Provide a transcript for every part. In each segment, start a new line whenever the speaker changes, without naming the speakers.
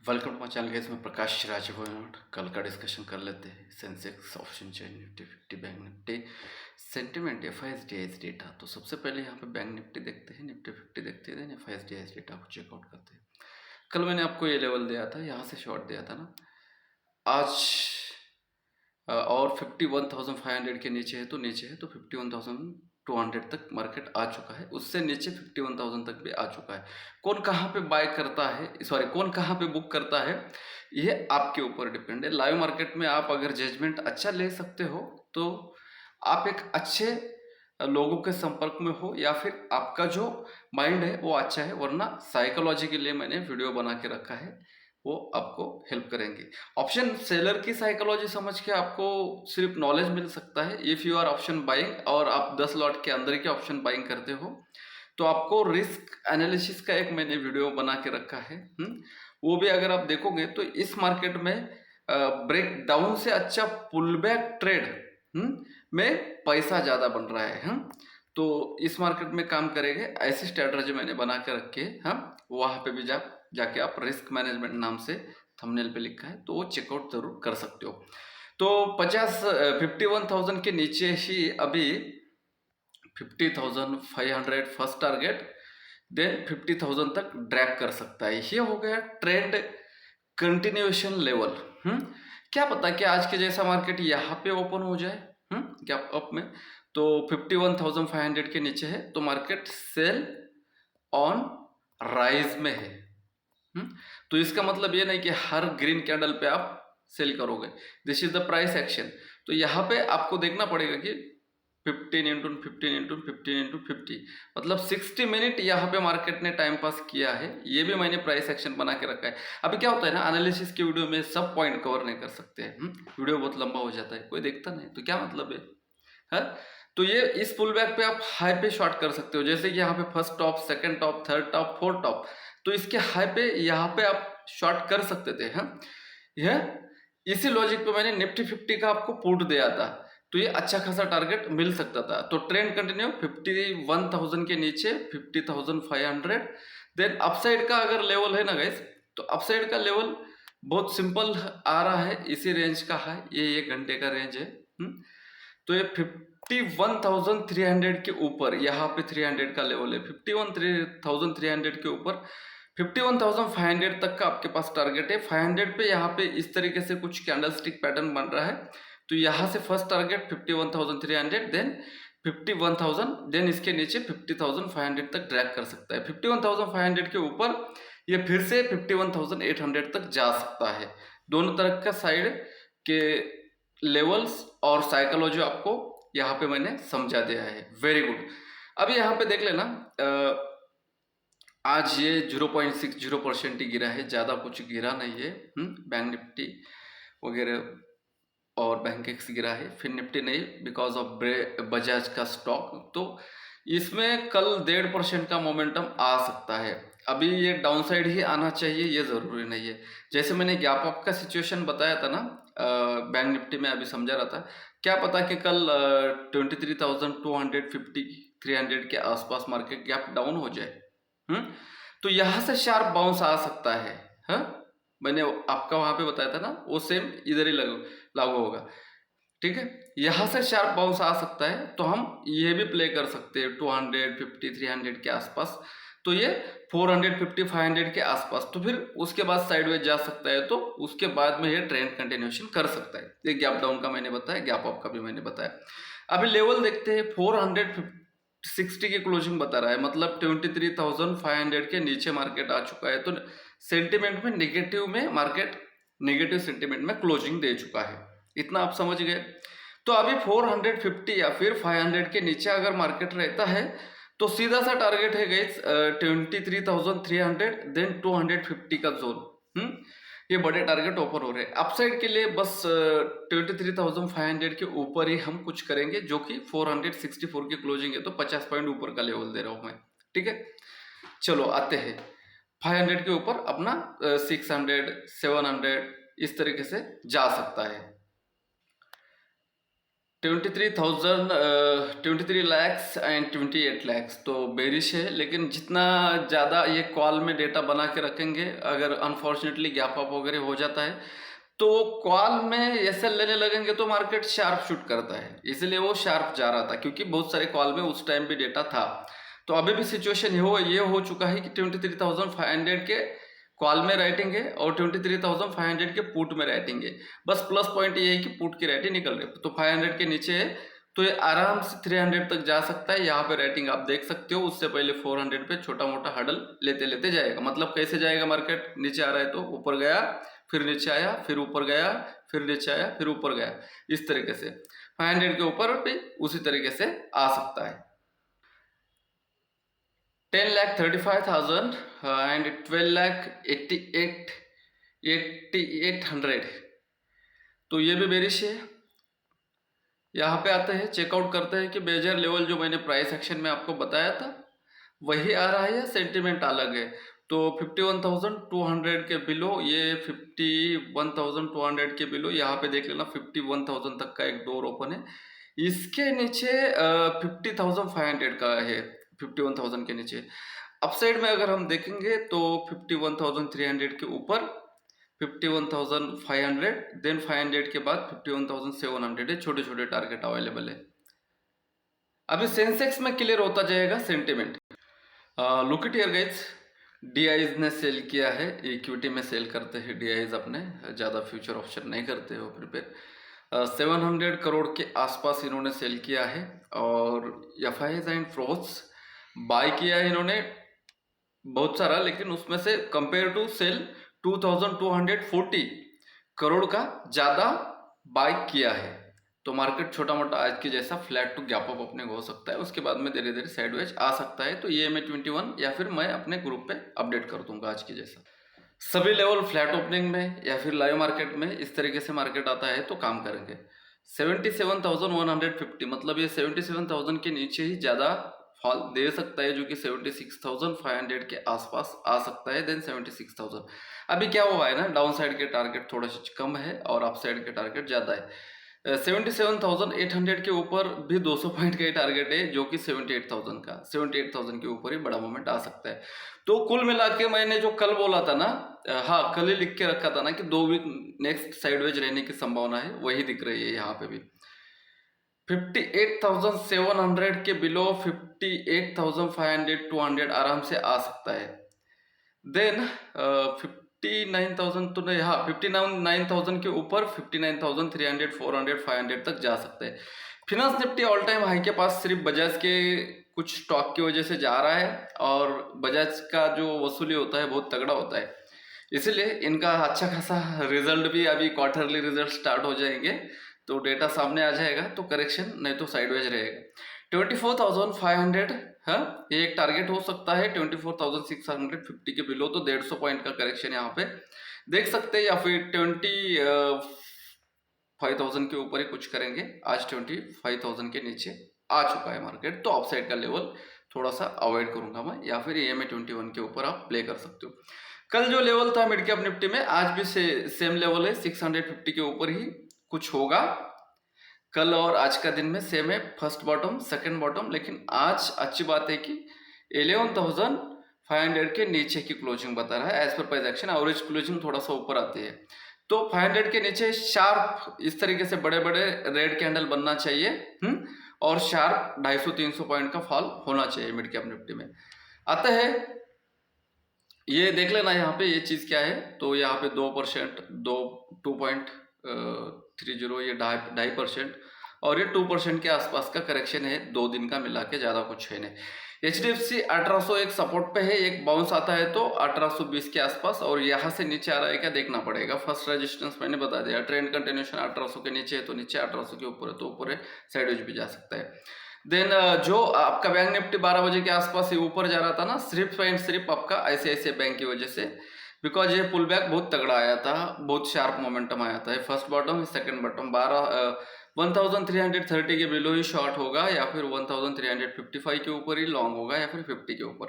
Welcome to my channel guys. मैं प्रकाश राजभवन। कल का डिस्कशन कर लेते हैं। Sensex, option chain, Nifty 50, bank Nifty, sentiment, FIIs DIIs data. तो सबसे पहले यहाँ पे बैंक निफ्टी देखते हैं, निफ्टी 50 देखते हैं, एफआईएसडीआईएस डेटा को चेकआउट करते हैं। कल मैंने आपको ये लेवल दिया था, यहाँ से शॉर्ट दिया था ना। आज और 51,500 के नीचे है तो नीचे है, तो 51,200 तक मार्केट आ चुका है। उससे नीचे 51,000 तक भी आ चुका है। कौन कहाँ पे बाय करता है, सॉरी कौन कहाँ पे बुक करता है, ये आपके ऊपर डिपेंड है। लाइव मार्केट में आप अगर जजमेंट अच्छा ले सकते हो तो आप एक अच्छे लोगों के संपर्क में हो, या फिर आपका जो माइंड है वो अच्छा है। वरना साइकोलॉजी के लिए मैंने वीडियो बना के रखा है, वो आपको हेल्प करेंगे। ऑप्शन सेलर की साइकोलॉजी समझ के आपको सिर्फ नॉलेज मिल सकता है। If you are option buying और आप 10 लॉट के अंदर के ऑप्शन बाइंग करते हो तो आपको रिस्क एनालिसिस का एक मैंने वीडियो बना के रखा है। वो भी अगर आप देखोगे तो इस मार्केट में ब्रेक डाउन से अच्छा पुल बैक ट्रेड में पैसा ज़्यादा बन रहा है। तो इस मार्केट में काम करेंगे, ऐसी स्ट्रेटजी मैंने बना के रखी है। वहाँ पे भी जाके आप रिस्क मैनेजमेंट नाम से थंबनेल पे लिखा है, तो वो चेकआउट जरूर कर सकते हो। तो 51,000 के नीचे ही अभी 50,500 फर्स्ट टारगेट, देन 50,000 तक ड्रैग कर सकता है। ये हो गया ट्रेंड कंटिन्यूएशन लेवल। क्या पता कि आज के जैसा मार्केट यहाँ पे ओपन हो जाए गैप अप में, तो 51,500 के नीचे है तो मार्केट सेल ऑन राइज में है। तो इसका मतलब ये नहीं कि हर ग्रीन कैंडल पे आप सेल करोगे। This is the price action. तो यहाँ पे आपको देखना पड़ेगा कि 15 इंटू 15 इंटू 15 इंटू 50 मतलब 60 मिनट यहाँ पे मार्केट ने टाइम पास किया है। ये भी मैंने प्राइस एक्शन बना के रखा है। अभी क्या होता है ना, एनालिसिस की वीडियो में सब पॉइंट कवर नहीं कर सकते हैं। वीडियो बहुत लंबा हो जाता है, कोई देखता नहीं, तो क्या मतलब है? तो ये इस पुल बैक पे आप हाई पे शॉर्ट कर सकते हो। जैसे कि यहाँ पे first top, second top, third top, fourth top, तो इसके हाई पे यहाँ पे आप शॉर्ट कर सकते थे। यह इसी लॉजिक पे मैंने निफ्टी 50 का आपको पुट दिया था, तो ये अच्छा खासा टारगेट मिल सकता था। तो ट्रेंड कंटिन्यू 51,000 के नीचे 50,500। देन अपसाइड का अगर लेवल है ना गाइस, तो अपसाइड का लेवल बहुत सिंपल आ रहा है, इसी रेंज का है। ये 1 घंटे का रेंज है। तो ये 51,300 के ऊपर, यहाँ पे 300 का लेवल है। 51,300 के ऊपर 51,500 तक का आपके पास टारगेट है। 500 पे यहाँ पे इस तरीके से कुछ कैंडलस्टिक पैटर्न बन रहा है, तो यहाँ से फर्स्ट टारगेट 51,300, देन 51,000, देन इसके नीचे 50,500 तक ड्रैग कर सकता है। 51,500 के ऊपर ये फिर से 51,800 तक जा सकता है। दोनों तरह का साइड के लेवल्स और साइकोलॉजी आपको यहाँ पे मैंने समझा दिया है। Very good. अब यहाँ पे देख लेना, आज ये 0.60% ही गिरा है, ज़्यादा कुछ गिरा नहीं है। बैंक निफ्टी वगैरह और बैंक एक्स गिरा है, फिर निफ्टी नहीं, बिकॉज ऑफ बजाज का स्टॉक। तो इसमें कल 1.5% का मोमेंटम आ सकता है। अभी ये डाउन साइड ही आना चाहिए, ये ज़रूरी नहीं है। जैसे मैंने गैप अप का सिचुएशन बताया था ना, बैंक निफ्टी में अभी समझा रहा था, क्या पता कि कल 23,250 300 के आसपास मार्केट गैप डाउन हो जाए। तो यहाँ से शार्प बाउंस आ सकता है। मैंने आपका वहां पे बताया था ना, वो सेम इधर ही लागू होगा। ठीक है, यहाँ से शार्प बाउंस आ सकता है, तो हम ये भी प्ले कर सकते हैं 250 300 के आसपास। तो ये 450 500 के आसपास, तो फिर उसके बाद साइडवेज जा सकता है। तो उसके बाद में ये ट्रेंड कंटिन्यूएशन कर सकता है। ये गैप डाउन का मैंने बताया, गैप अप का भी मैंने बताया। अभी लेवल देखते हैं, 460 की क्लोजिंग बता रहा है, मतलब 23,500 के नीचे मार्केट आ चुका है। तो सेंटिमेंट में मार्केट नेगेटिव सेंटिमेंट में क्लोजिंग दे चुका है। इतना आप समझ गए। तो अभी 450 या फिर 500 के नीचे अगर मार्केट रहता है तो सीधा सा टारगेट है गाइस 23,300, देन 250 का जोन। ये बड़े टारगेट ओपन हो रहे हैं। अपसाइड के लिए बस 23,500 के ऊपर ही हम कुछ करेंगे, जो कि 464 की क्लोजिंग है, तो 50 पॉइंट ऊपर का लेवल दे रहा हूं मैं। ठीक है, चलो आते हैं 500 के ऊपर। अपना 600 700 इस तरीके से जा सकता है। 23,000 23 lakhs एंड 28 lakhs तो बेरिश है, लेकिन जितना ज़्यादा ये कॉल में डेटा बना के रखेंगे, अगर अनफॉर्चुनेटली गैप अप वगैरह हो जाता है तो कॉल में एसएल लेने लगेंगे तो मार्केट शार्प शूट करता है, इसलिए वो शार्प जा रहा था क्योंकि बहुत सारे कॉल में उस टाइम भी डेटा था। तो अभी भी सिचुएशन ये हो चुका है कि 23,500 के कॉल में राइटिंग है और 23,500 के पुट में राइटिंग है। बस प्लस पॉइंट ये है कि पुट की राइटिंग निकल रही है, तो 500 के नीचे है तो ये आराम से 300 तक जा सकता है। यहाँ पे राइटिंग आप देख सकते हो, उससे पहले 400 पे छोटा मोटा हडल लेते लेते जाएगा। मतलब कैसे जाएगा, मार्केट नीचे आ रहा है तो ऊपर गया, फिर नीचे आया, फिर ऊपर गया, फिर नीचे आया, फिर ऊपर गया, इस तरीके से 500 के ऊपर भी उसी तरीके से आ सकता है। 10,35,000 and 12,88,800 तो ये भी बेरिश है। यहाँ पे आते हैं, चेकआउट करते हैं कि मेजर लेवल जो मैंने प्राइस एक्शन में आपको बताया था वही आ रहा है या सेंटिमेंट अलग है। तो 51,200 के बिलो, ये 51,200 के बिलो यहाँ पे देख लेना 51,000 तक का एक डोर ओपन है। इसके नीचे 50,500 का है, 51,000 के नीचे। अपसाइड में अगर हम देखेंगे तो 51,300 के ऊपर 51,500, देन 500 के बाद 51,700 है। छोटे छोटे टारगेट अवेलेबल है। अभी सेंसेक्स में क्लियर होता जाएगा sentiment. Look it here guys, DIs ने सेल किया है, इक्विटी में सेल करते हैं डीआईज, अपने ज़्यादा फ्यूचर ऑप्शन नहीं करते हो प्रिपेयर। 700 करोड़ के आसपास इन्होंने सेल किया है और एफआईज एंड फ्रोज बाय किया है इन्होंने बहुत सारा, लेकिन उसमें से कंपेयर टू सेल 2,240 करोड़ का ज़्यादा बाय किया है। तो मार्केट छोटा मोटा आज के जैसा फ्लैट टू गैप अप अपने को हो सकता है, उसके बाद में धीरे धीरे साइडवेज आ सकता है। तो ये मैं 21 या फिर मैं अपने ग्रुप पे अपडेट कर दूंगा आज के जैसा। सभी लेवल फ्लैट ओपनिंग में या फिर लाइव मार्केट में इस तरीके से मार्केट आता है तो काम करेंगे। 77,150 मतलब ये 77,000 के नीचे ही ज़्यादा फॉल दे सकता है, जो कि 76,500 के आसपास आ सकता है, देन 76,000। अभी क्या हुआ है ना, डाउन साइड के टारगेट थोड़ा सा कम है और अप साइड के टारगेट ज़्यादा है। 77,800 के ऊपर भी 200 पॉइंट का ही टारगेट है, जो कि 78,000 का, 78,000 के ऊपर ही बड़ा मूवमेंट आ सकता है। तो कुल मिला के मैंने जो कल बोला था ना, हाँ कल ही लिख के रखा था ना कि 2 वीक नेक्स्ट साइडवेज रहने की संभावना है, वही दिख रही है यहाँ पे भी। 58,700 के बिलो 58,500 200 आराम से आ सकता है। देन 59,000 तो नहीं, हाँ 59,000 के ऊपर 59,300 400 500 तक जा सकते हैं। Finance Nifty all time high के पास सिर्फ बजाज के कुछ स्टॉक की वजह से जा रहा है, और बजाज का जो वसूली होता है बहुत तगड़ा होता है, इसीलिए इनका अच्छा खासा रिजल्ट भी, अभी क्वार्टरली रिजल्ट स्टार्ट हो जाएंगे तो डेटा सामने आ जाएगा तो करेक्शन, नहीं तो साइडवेज रहेगा। 24,500 हाँ ये एक टारगेट हो सकता है। 24,650 के बिलो तो 150 पॉइंट का करेक्शन यहाँ पे देख सकते हैं, या फिर 25,000 के ऊपर ही कुछ करेंगे। आज 25,000 के नीचे आ चुका है मार्केट, तो अपसाइड का लेवल थोड़ा सा अवॉइड करूंगा मैं, या फिर EMA 21 के ऊपर आप प्ले कर सकते हो। कल जो लेवल था मिड कैप निफ्टी में, आज भी सेम लेवल है, 650 के ऊपर ही कुछ होगा। कल और आज का दिन में सेम है, फर्स्ट बॉटम सेकंड बॉटम, लेकिन आज अच्छी बात है कि 11,500 के नीचे की क्लोजिंग बता रहा है as per price action. Average closing थोड़ा सा ऊपर आती है, तो 500 के नीचे शार्प इस तरीके से बड़े बड़े रेड कैंडल बनना चाहिए और शार्प 250-300 पॉइंट का फॉल होना चाहिए मिड कैप निफ्टी में। आता है ये देख लेना यहाँ पे ये चीज क्या है, तो यहाँ पे 2%, 2.30, ये 2.5% और ये 2% के आसपास का करेक्शन है 2 दिन का मिला के, ज्यादा कुछ है नहीं। HDFC 1801 सपोर्ट पे है, एक बाउंस आता है तो 1820 के आसपास, और यहाँ से नीचे आ रहा है क्या देखना पड़ेगा। फर्स्ट रेजिस्टेंस मैंने बता दिया, ट्रेंड कंटिन्यूशन 1800 के नीचे है तो नीचे, 1800 के ऊपर है तो ऊपर है, साइडवेज भी जा सकता है। देन जो आपका बैंक निफ्टी 12 बजे के आसपास ही ऊपर जा रहा था ना, सिर्फ एंड सिर्फ आपका ICICI बैंक की वजह से, बिकॉज ये पुल बैक बहुत तगड़ा आया था, बहुत शार्प मोमेंटम आया था। फर्स्ट बॉटम सेकंड बॉटम 1330 के बिलो ही शॉर्ट होगा, या फिर 1355 के ऊपर ही लॉन्ग होगा, या फिर 50 के ऊपर।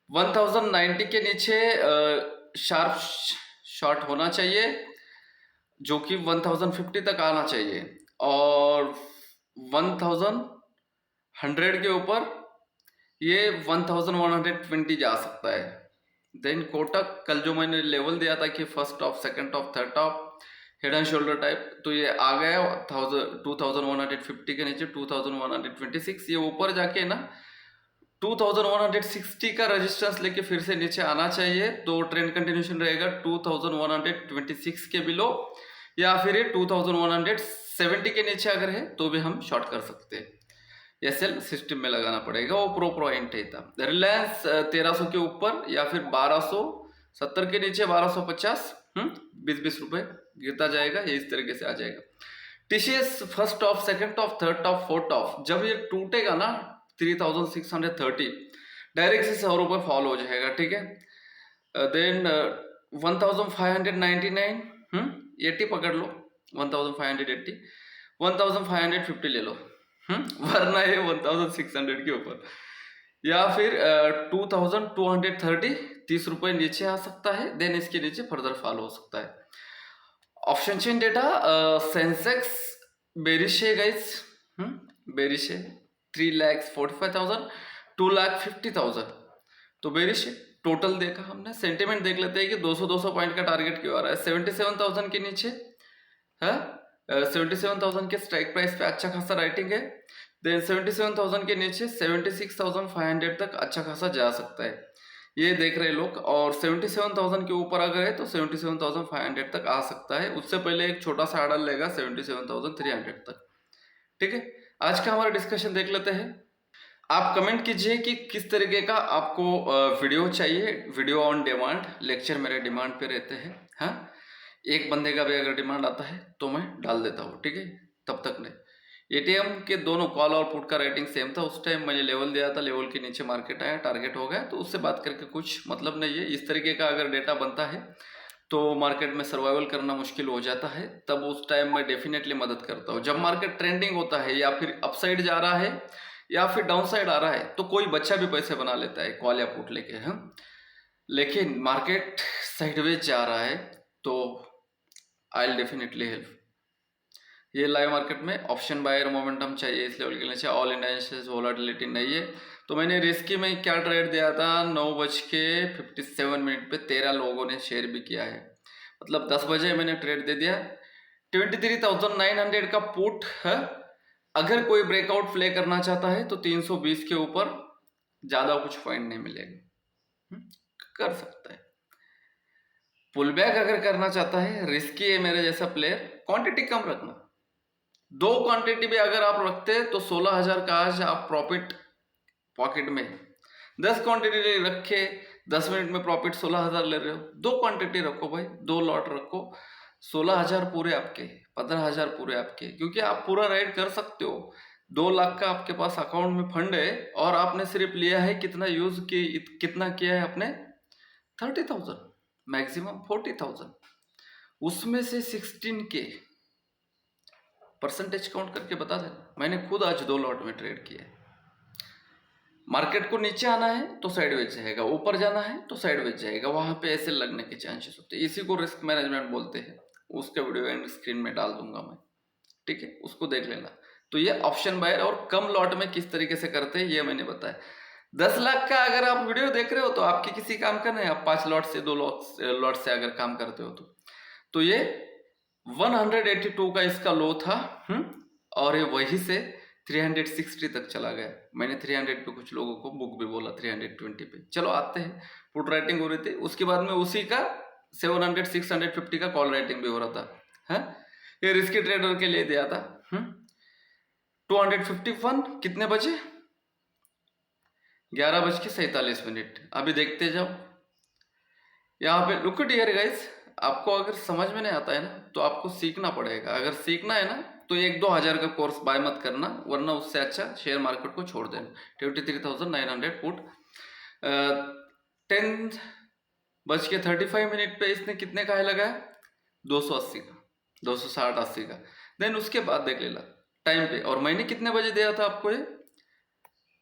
1090 के नीचे शार्प शॉर्ट होना चाहिए, जो कि 1050 तक आना चाहिए, और 1100 के ऊपर ये 1120 जा सकता है। देन कोटक कल जो मैंने लेवल दिया था कि first top, second top, third top, head and shoulder type, तो ये आ गया 2150 के नीचे 2126। ये ऊपर जाके ना 2160 का रेजिस्टेंस लेके फिर से नीचे आना चाहिए, तो ट्रेंड कंटिन्यूशन रहेगा 2126 के बिलो, या फिर ये 2170 के नीचे अगर है तो भी हम शॉर्ट कर सकते हैं। एसएल सिस्टम में लगाना पड़ेगा, वो प्रो एंट्री था। रिलायंस 1300 के ऊपर या फिर 1270 के नीचे 1250, 20-20 रुपए गिरता जाएगा, ये इस तरीके से आ जाएगा। TCS first top, second top, third top, fourth top, जब ये टूटेगा ना 3630 डायरेक्ट से 100 रुपये फॉल हो जाएगा, ठीक है। देन 1599, 80 पकड़ लो, 1580, 1550 ले लो, वरना ये 1600 के ऊपर, या फिर 2230, 30 रुपये नीचे आ सकता है। देन इसके नीचे फर्दर फॉल हो सकता है। Option chain data, Sensex bearish है गाइस, बेरिश है 3,45,000, 2,50,000, तो बेरिश है। टोटल देखा हमने, सेंटिमेंट देख लेते हैं कि 200 पॉइंट का टारगेट क्यों आ रहा है। 77,000 के नीचे है, 77,000 के स्ट्राइक प्राइस पे अच्छा खासा राइटिंग है। देन 77,000 के नीचे 76,500 तक अच्छा खासा जा सकता है, ये देख रहे लोग। और 77,000 के ऊपर अगर है तो 77,500 तक आ सकता है। उससे पहले एक छोटा सा आर्डर लेगा 77,300 तक, ठीक है। आज का हमारा डिस्कशन देख लेते हैं। आप कमेंट कीजिए कि किस तरीके का आपको वीडियो चाहिए। वीडियो ऑन डिमांड, लेक्चर मेरे डिमांड पे रहते हैं। हाँ, एक बंदे का भी अगर डिमांड आता है तो मैं डाल देता हूँ, ठीक है। तब तक नहीं, एटीएम के दोनों कॉल और पुट का रेटिंग सेम था। उस टाइम मैंने लेवल दिया था, लेवल के नीचे मार्केट आया, टारगेट हो गया, तो उससे बात करके कुछ मतलब नहीं है। इस तरीके का अगर डेटा बनता है तो मार्केट में सर्वाइवल करना मुश्किल हो जाता है, तब उस टाइम मैं डेफिनेटली मदद करता हूँ। जब मार्केट ट्रेंडिंग होता है या फिर अपसाइड जा रहा है या फिर डाउन साइड आ रहा है तो कोई बच्चा भी पैसे बना लेता है कॉल या पुट लेके, लेकिन मार्केट साइडवेज जा रहा है तो आई विल डेफिनेटली हेल्प। ये लाइव मार्केट में ऑप्शन बायर मोमेंटम चाहिए इस लेवल के नीचे, ऑल इंडिया वोलेटिलिटी नहीं है। तो मैंने रिस्की में क्या ट्रेड दिया था, 9:57 पे 13 लोगों ने शेयर भी किया है, मतलब 10 बजे मैंने ट्रेड दे दिया। 23,900 का पुट है। अगर कोई ब्रेकआउट प्ले करना चाहता है तो 320 के ऊपर ज्यादा कुछ पॉइंट नहीं मिलेगा, कर सकता है। पुल बैक अगर करना चाहता है, रिस्की है मेरे जैसा प्लेयर, क्वांटिटी कम रखना। 2 क्वांटिटी भी अगर आप रखते हैं तो 16,000 का आज आप प्रॉफिट पॉकेट में। 10 क्वांटिटी रखे, 10 मिनट में प्रॉफिट 16,000 ले रहे हो। 2 क्वांटिटी रखो भाई, 2 लॉट रखो, 16,000 पूरे आपके, 15,000 पूरे आपके, क्योंकि आप पूरा राइड कर सकते हो। 2 लाख का आपके पास अकाउंट में फंड है और आपने सिर्फ लिया है कितना यूज की, कितना किया है आपने, 30,000, मैक्सिमम 40,000, उसमें से 16K परसेंटेज काउंट करके बता देना। मैंने खुद आज 2 लॉट में ट्रेड किया है। मार्केट को नीचे आना है तो साइडवेज जाएगा, ऊपर जाना है तो साइडवेज जाएगा, वहां पे ऐसे लगने के चांसेस होते हैं। इसी को रिस्क मैनेजमेंट बोलते हैं। उसका वीडियो एंड स्क्रीन में डाल दूंगा मैं, ठीक है, उसको देख लेना। तो ये ऑप्शन बायर और कम लॉट में किस तरीके से करते हैं ये मैंने बताया। 10 लाख का अगर आप वीडियो देख रहे हो तो आपके किसी काम का नहीं, आप 5 लॉट से 2 लॉट से अगर काम करते हो तो ये 182 का इसका लो था, और ये वही से 360 तक चला गया। मैंने 300 पे कुछ लोगों को बुक भी बोला, 320 पे। चलो आते हैं, पुट राइटिंग हो रही थी, उसके बाद में उसी का 700 650 का कॉल राइटिंग भी हो रहा था, ये रिस्की ट्रेडर के लिए दिया था। 251 कितने बजे, 11:47। अभी देखते जाओ यहाँ पे। लुक एट हियर गाइस, आपको अगर समझ में नहीं आता है ना तो आपको सीखना पड़ेगा। अगर सीखना है ना तो 1-2 हज़ार का कोर्स बाय मत करना, वरना उससे अच्छा शेयर मार्केट को छोड़ देना। 23,900 पुट 10:35 पे इसने कितने का है लगाया, 280 का, 260-80 का। देन उसके बाद देख लेना टाइम पे, और मैंने कितने बजे दिया था आपको, ये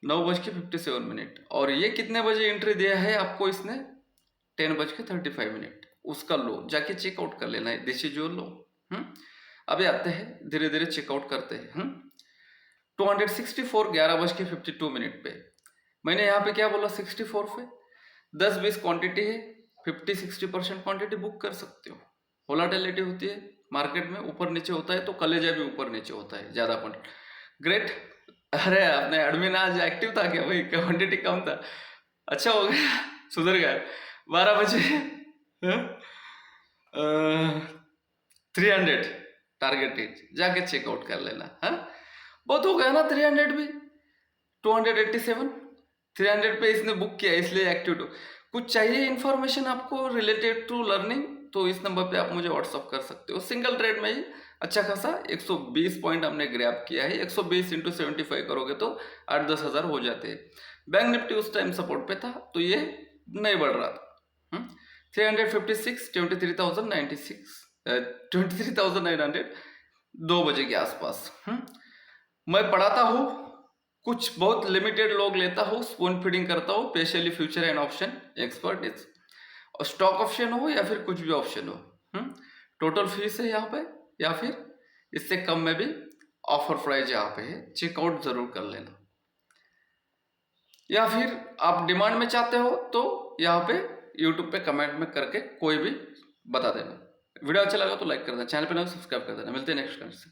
9:57। और ये कितने बजे एंट्री दिया है आपको इसने, 10:35। उसका लो जाके चेकआउट कर लेना है, दिस इज योर लो। अभी आते हैं, धीरे धीरे चेकआउट करते हैं। 264 11:52 पे। मैंने यहाँ पे क्या बोला 64 पे 10-20 क्वांटिटी है, 50-60% क्वांटिटी बुक कर सकते हो। वोलाटिलिटी होती है मार्केट में, ऊपर नीचे होता है, तो कलेजा भी ऊपर नीचे होता है ज़्यादा क्वांटिटी। ग्रेट। अरे अपने एडमिन आज एक्टिव था क्या भाई, क्वांटिटी कम था, अच्छा हो गया, सुधर गया। 12 बजे 300 टारगेट हिट, जाके चेकआउट कर लेना। हाँ बहुत हो गया ना 300 भी। 287 300 पे इसने बुक किया, इसलिए एक्टिव। कुछ चाहिए इन्फॉर्मेशन आपको रिलेटेड टू लर्निंग, तो इस नंबर पे आप मुझे व्हाट्सअप कर सकते हो। सिंगल ट्रेड में ही अच्छा खासा 120 पॉइंट हमने ग्रैब किया है। 120 इंटू 75 करोगे तो 8-10 हज़ार हो जाते हैं। बैंक निफ्टी उस टाइम सपोर्ट पे था, तो ये नहीं बढ़ रहा था। 356 23,096 23,900 2 बजे के आसपास। मैं पढ़ाता हूँ, कुछ बहुत लिमिटेड लोग लेता हूँ, स्पून फीडिंग करता हूँ, specially future and option expert is, stock option हो या फिर कुछ भी ऑप्शन हो। टोटल फीस है यहाँ पे, या फिर इससे कम में भी ऑफर प्राइस यहाँ पे है, चेकआउट जरूर कर लेना। या फिर आप डिमांड में चाहते हो तो यहाँ पे यूट्यूब पे कमेंट में करके कोई भी बता देना। वीडियो अच्छा लगा तो लाइक कर देना, चैनल पे ना सब्सक्राइब कर देना। मिलते हैं नेक्स्ट क्लास से।